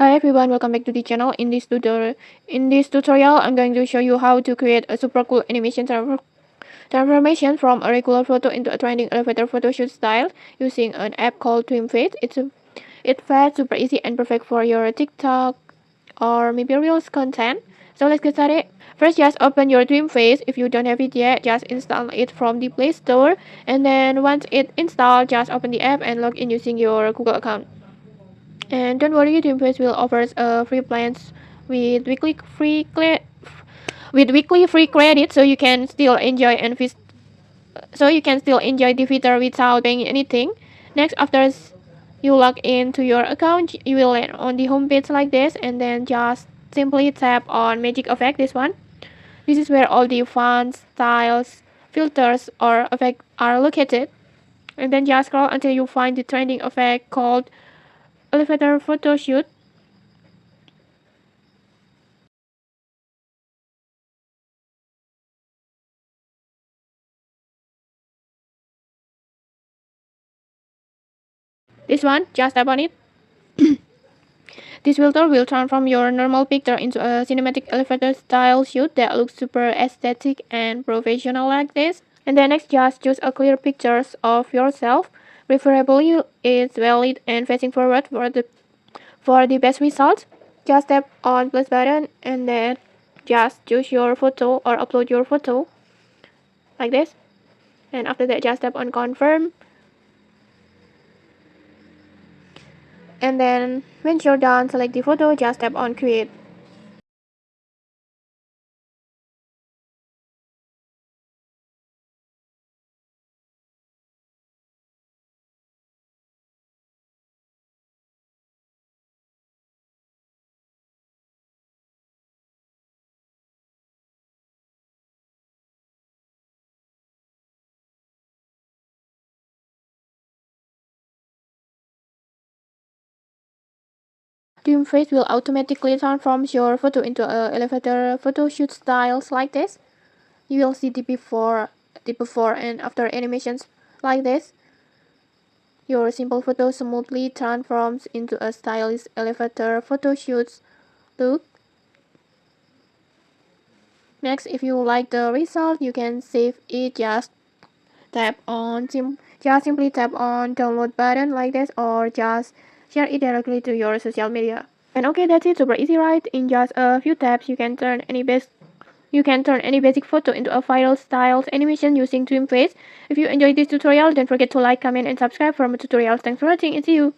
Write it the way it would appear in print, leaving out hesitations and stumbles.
Hi everyone, welcome back to the channel. In this tutorial, I'm going to show you how to create a super cool animation transformation from a regular photo into a trending elevator photo shoot style using an app called Dreamfade. It's fast, super easy, and perfect for your TikTok or maybe Reels content. So let's get started. First, just open your Dreamfade. If you don't have it yet, just install it from the Play Store. And then once it's installed, just open the app and log in using your Google account. And don't worry, Dreamfest will offers free plans with weekly free credit, so you can still enjoy the feature without paying anything. Next, after you log into your account, you will land on the homepage like this, and then just simply tap on Magic Effect. This one. This is where all the fonts, styles, filters, or effects are located. And then just scroll until you find the trending effect called Elevator Photoshoot. This one, just tap on it. This filter will transform your normal picture into a cinematic elevator style shoot that looks super aesthetic and professional like this. And then next, just choose a clear pictures of yourself. Preferably it's valid and facing forward for the best result. Just tap on plus button and then just choose your photo or upload your photo like this. And after that, just tap on confirm. And then when you're done, select the photo, just tap on create. Dreamfade will automatically transform your photo into a elevator photo shoot styles like this. You will see the before and after animations like this. Your simple photo smoothly transforms into a stylish elevator photo shoot look. Next, if you like the result, you can save it. Just simply tap on download button like this, or just share it directly to your social media. And okay, that's it. Super easy, right? In just a few taps, you can turn any basic photo into a viral styles animation using Dreamface. If you enjoyed this tutorial, don't forget to like, comment, and subscribe for more tutorials. Thanks for watching and see you.